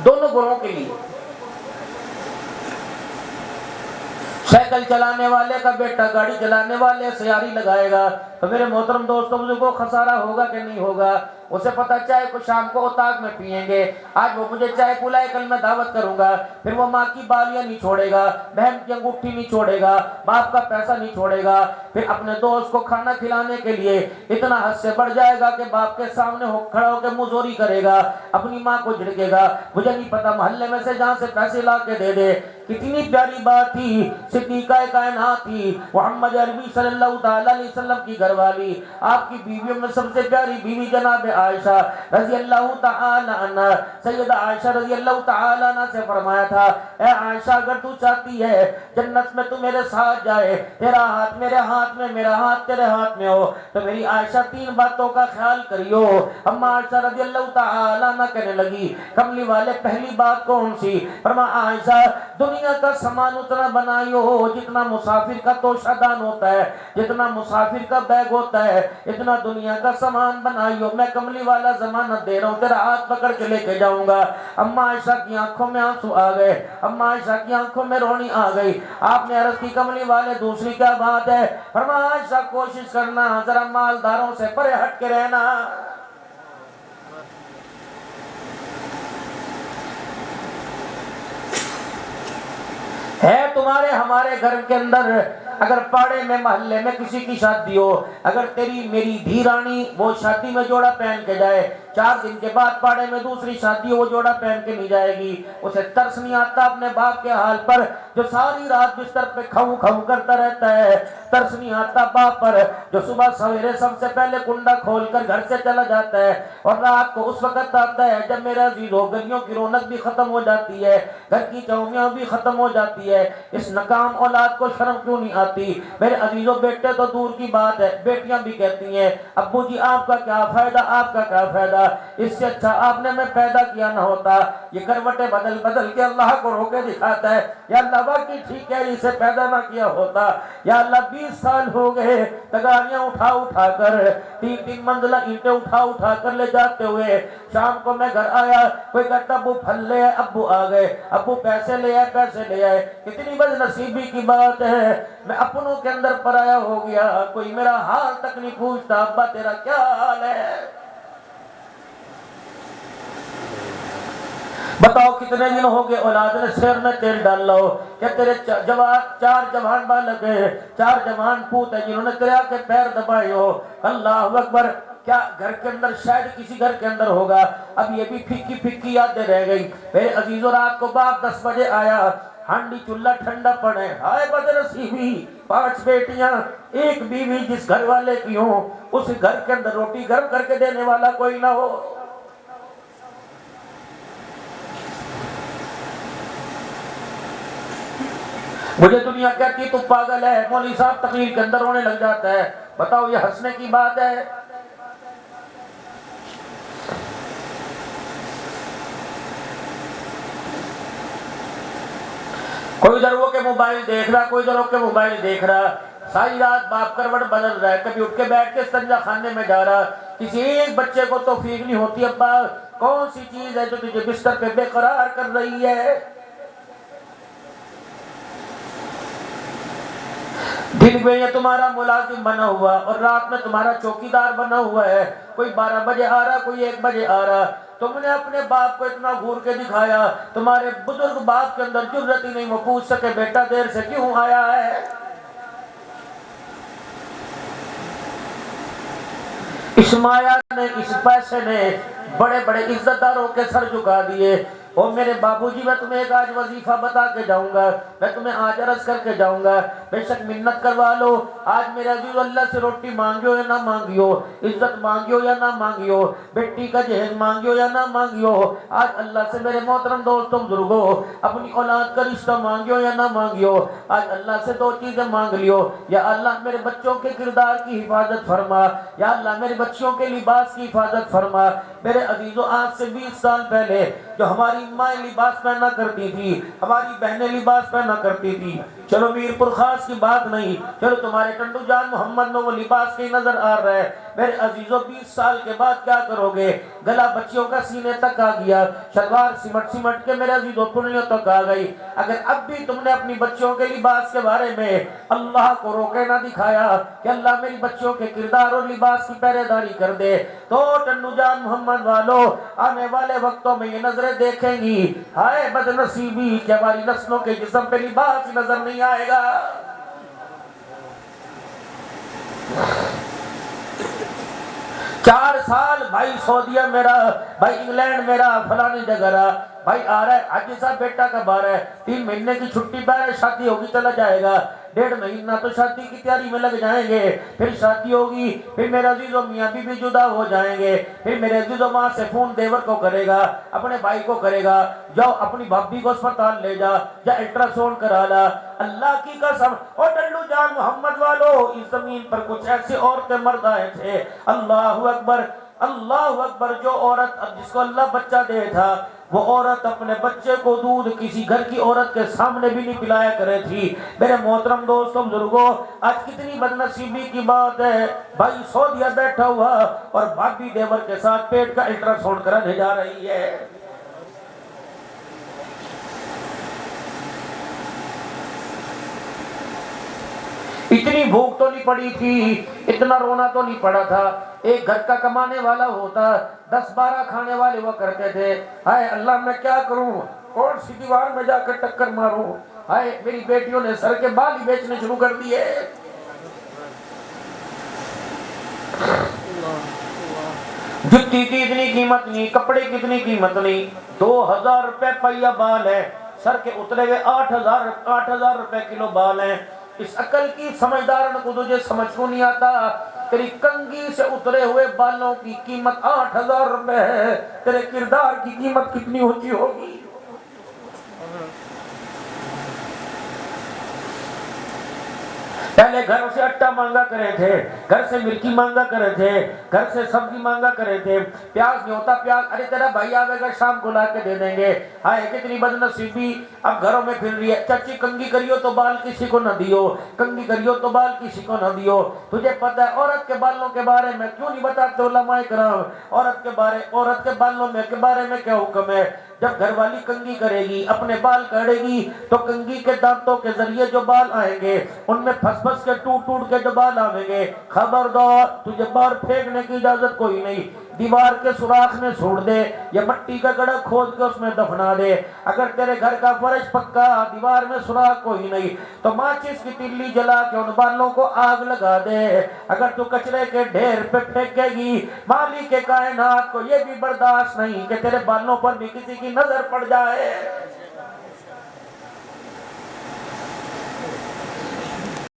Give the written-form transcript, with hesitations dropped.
دونوں گروہوں کے لیے۔ سائیکل چلانے والے کا بیٹا گاڑی چلانے والے سے یاری لگائے گا تو میرے محترم دوستوں مجھے خسارہ ہوگا کہ نہیں ہوگا؟ اسے پتا چائے کو شام کو اتاق میں پئیں گے، آج وہ مجھے چائے پلائے کل میں دعوت کروں گا، پھر وہ ماں کی بالیاں نہیں چھوڑے گا، بہن کی انگوٹھی نہیں چھوڑے گا، باپ کا پیسہ نہیں چھوڑے گا، پھر اپنے دوست کو کھانا کھلانے کے لیے اتنا حد سے بڑھ جائے گا کہ باپ کے سامنے کھڑا ہو کے مزوری کرے گا، اپنی ماں کو جھڑکے گا، مجھے نہیں پتا محلے میں سے جہاں سے پیسے لا کے دے دے۔ کتنی پیاری بات تھی، صدیقہ کائنات تھی محمد عربی صلی اللہ تعالی علیہ وسلم کی گھر والی، آپ کی بیویوں میں سب سے پیاری بیوی جناب عائشہ رضی اللہ تعالی عنہ۔ سیدہ عائشہ رضی اللہ تعالی عنہ سے فرمایا تھا، اے عائشہ اگر تو چاہتی ہے جنت میں تو میرے ساتھ جائے، تیرا ہاتھ میرے ہاتھ میں، میرا ہاتھ تیرے ہاتھ میں ہو، تو میری عائشہ تین باتوں کا خیال کریو۔ اما عائشہ رضی اللہ تعالی عنہ کہنے لگی، کملی والے پہلی بات کون سی؟ فرمایا عائشہ دنیا کا سامان اتنا بنائیو جتنا مسافر کا توشہ دان ہوتا ہے، جتنا مسافر کا بیگ ہوتا ہے، اتنا دنیا کا سامان بنائیو، میں کملی والا ضمانت دے رہا ہوں تیرا ہاتھ پکڑ کے لے کے جاؤں گا۔ اما عائشہ کی آنکھوں میں آنسو آ گئے، اما عائشہ کی آنکھوں میں رونی آ گئی۔ آپ نے عرض کی کملی والے دوسری کیا بات ہے؟ فرمایا عائشہ کوشش کرنا ذرا مالداروں سے پرے ہٹ کے رہنا۔ ہے تمہارے ہمارے گھر کے اندر اگر پاڑے میں محلے میں کسی کی شادی ہو، اگر تیری میری دھی رانی وہ شادی میں جوڑا پہن کے جائے، 4 دن کے بعد پاڑے میں دوسری شادی ہو وہ جوڑا پہن کے نہیں جائے گی، اسے ترس نہیں آتا اپنے باپ کے حال پر جو ساری رات بستر پہ کھوں کھوں کرتا رہتا ہے؟ ترس نہیں آتا باپ پر جو صبح سویرے سب سے پہلے کنڈا کھول کر گھر سے چلا جاتا ہے اور رات کو اس وقت آتا ہے جب میرا عزیزو گلیوں کی رونق بھی ختم ہو جاتی ہے، گھر کی چومیاں بھی ختم ہو جاتی ہے؟ اس ناکام اولاد کو شرم کیوں نہیں آتی؟ میرے عزیزو بیٹے تو دور کی بات ہے، بیٹیاں بھی کہتی ہیں ابو جی آپ کا کیا فائدہ، آپ کا کیا فائدہ، اس سے اچھا آپ نے میں پیدا کیا نہ ہوتا۔ یہ کروٹیں بدل بدل کے اللہ کو رو کے دکھاتا ہے، یا اللہ واقعی ٹھیک ہے اسے پیدا نہ کیا ہوتا، یا اللہ 20 سال ہو گئے تگاریاں اٹھا اٹھا کر 3 منزلہ اینٹیں اٹھا اٹھا کر لے جاتے ہوئے، شام کو میں گھر آیا کوئی کہتا ابو پھل لے آئے، ابو آ گئے، ابو پیسے لے آئے، پیسے لے آئے۔ کتنی بد نصیبی کی بات ہے، میں اپنوں کے اندر پرایا ہو گیا، کوئی میرا حال تک نہیں پوچھتا ابا تیرا کیا حال ہے۔ بتاؤ کتنے دن ہو گئے اولاد نے سر میں تیل ڈال لو کہ تیرے 4 جوان بالک ہیں، 4 جوان پوت ہیں جنہوں نے تیرے آ کے پیر دبائے ہو۔ اللہ اکبر، کیا گھر کے اندر شاید کسی گھر کے اندر ہوگا، اب یہ بھی پھکی پھکی یادیں رہ گئی۔ میرے عزیزو رات کو باپ 10 بجے آیا، ہانڈی چولہا ٹھنڈا پڑے، ہائے بدنصیبی، 5 بیٹیاں 1 بیوی، جس گھر والے کی ہوں اس گھر کے اندر روٹی گرم کر کے دینے والا کوئی نہ ہو۔ مجھے دنیا کہتی تو پاگل ہے، مولوی صاحب تقریر کے اندر رونے لگ جاتا ہے، بتاؤ یہ ہنسنے کی بات ہے؟ کوئی ادھر ہو کے موبائل دیکھ رہا، کوئی ادھر ہو کے موبائل دیکھ رہا، ساری رات باپ کروٹ بدل رہا ہے، کبھی اٹھ کے بیٹھ کے استنجا خانے میں جا رہا، کسی ایک بچے کو توفیق نہیں ہوتی ابا کون سی چیز ہے جو تجھے بستر پہ بے قرار کر رہی ہے؟ دن میں یہ تمہارا ملازم بنا ہوا اور رات میں تمہارا چوکیدار بنا ہوا ہے، کوئی 12 بجے آ رہا، کوئی 1 بجے آ رہا، تم نے اپنے باپ کو اتنا گھور کے دکھایا، تمہارے بزرگ باپ کے اندر جرأت ہی نہیں، وہ پوچھ سکے بیٹا دیر سے کیوں آیا ہے؟ اس مایا نے، اس پیسے نے بڑے بڑے عزت داروں کے سر جھکا دیے۔ اور میرے بابو جی میں تمہیں ایک آج وظیفہ بتا کے جاؤں گا، میں تمہیں آج عرض کر کے جاؤں گا، بے شک منت کروا لو، آج میرے عزیز اللہ سے روٹی مانگیو یا نہ مانگیو، عزت مانگیو یا نہ مانگیو، بیٹی کا جہیز مانگیو یا نہ مانگیو، آج اللہ سے میرے محترم دوستوں بزرگوں اپنی اولاد کا رشتہ مانگیو یا نہ مانگیو، آج اللہ سے 2 چیزیں مانگ لیو، یا اللہ میرے بچوں کے کردار کی حفاظت فرما، یا اللہ میرے بچوں کے لباس کی حفاظت فرما۔ میرے عزیزو آج سے 20 سال پہلے جو ہماری مائیں لباس پہنا کرتی تھی، ہماری بہنیں لباس پہنا کرتی تھی. چلو میرپور خاص کی بات نہیں، چلو تمہارے ٹنڈو جان محمد میں وہ لباس کی نظر آ رہا ہے. میرے عزیزوں 20 سال کے بعد کیا کرو گے؟ گلا بچیوں کا سینے تک آ گیا، شلوار سمٹ سمٹ کے میرے عزیزوں پنیوں تک آ گئی. اگر اب بھی تم نے اپنی بچیوں کے لباس کے بارے میں اللہ کو روکے نہ دکھایا کہ اللہ میری بچیوں کے کردار اور لباس کی پہرے داری کر دے، تو ٹنڈو جان محمد والو آنے والے وقتوں میں یہ نظریں دیکھیں گی، ہائے بد نصیبی کہ ہماری نسلوں کے جسم پہ لباس ہی نظر نہیں آئے گا. 4 سال بھائی سعودیہ میرا، بھائی انگلینڈ میرا، فلانی جگہ رہا، بھائی آ رہا ہے حاجی صاحب بیٹا کب آ رہا ہے؟ 3 مہینے کی چھٹی پہ ہے، شادی ہوگی چلا جائے گا، 1.5 مہینہ تو شادی کی تیاری میں لگ جائیں گے، پھر شادی ہوگی، پھر میرے عزیزوں میاں بیوی جدا ہو جائیں گے، پھر میرے عزیزوں ماں سے فون دیور کو کرے گا، اپنے بھائی کو کرے گا، جاؤ اپنی بھابی کو اسپتال لے جا یا الٹرا ساؤنڈ کرا لا. اللہ کی قسم اور ٹنڈو جان محمد والو اس زمین پر کچھ ایسے عورتیں مرد آئے تھے، اللہ اکبر اللہ اکبر، جو عورت جس کو اللہ بچہ دے تھا وہ عورت اپنے بچے کو دودھ کسی گھر کی عورت کے سامنے بھی نہیں پلایا کرے تھی. میرے محترم دوستوں بزرگوں، آج کتنی بد نصیبی کی بات ہے، بھائی سعودیہ بیٹھا ہوا اور بھابی دیور کے ساتھ پیٹ کا الٹرا ساؤنڈ کرانے جا رہی ہے. اتنی بھوک تو نہیں پڑی تھی، اتنا رونا تو نہیں پڑا تھا. ایک گھر کا کمانے والا ہوتا، 10-12 کھانے والے وہ کرتے تھے. ہائے اللہ میں کیا کروں، کون سی دیوار میں جا کر ٹکر ماروں، ہائے میری بیٹیوں نے سر کے بال ہی بیچنے شروع کر دیے. جتی کی اتنی قیمت نہیں، کپڑے کی اتنی قیمت نہیں، 2000 روپے پہیا بال ہے، سر کے اترے ہوئے 8000 روپے کلو بال ہیں. اس عقل کی سمجھدارن کو تجھے سمجھ کو نہیں آتا، تیری کنگھی سے اترے ہوئے بالوں کی قیمت 8000 روپے ہے، تیرے کردار کی قیمت کتنی اونچی ہوگی. پہلے گھر سے آٹا مانگا کرے تھے، گھر سے مرچی مانگا کرے تھے، گھر سے سبزی مانگا کرے تھے، پیاز نہیں ہوتا پیاز، ارے تیرا بھائی آوے گا شام کو لا کے دے دیں گے. ہائے کتنی بد نصیبی اب گھروں میں پھر رہی ہے، چچی کنگھی کریو تو بال کسی کو نہ دیو، کنگھی کریو تو بال کسی کو نہ دیو. تجھے پتہ ہے عورت کے بالوں کے بارے میں کیوں نہیں بتاتے علماء کرام؟ عورت کے بالوں میں کے بارے میں کیا حکم ہے؟ جب گھر والی کنگھی کرے گی، اپنے بال کاڑے گی، تو کنگھی کے دانتوں کے ذریعے جو بال آئیں گے ان میں پھس پھس کے ٹوٹ کے جو بال آئیں گے، خبردار تجھے باہر پھینکنے کی اجازت کوئی نہیں. دیوار کے سوراخ میں چھوڑ دے یا مٹی کا گڑھا کھود کے اس میں دفنا دے. اگر تیرے گھر کا فرش پکا، دیوار میں سوراخ کوئی نہیں، تو ماچس کی تلی جلا کے ان بالوں کو آگ لگا دے. اگر تو کچرے کے ڈھیر پہ پھینکے گی، مالک کائنات کو یہ بھی برداشت نہیں کہ تیرے بالوں پر بھی کسی کی نظر پڑ جائے.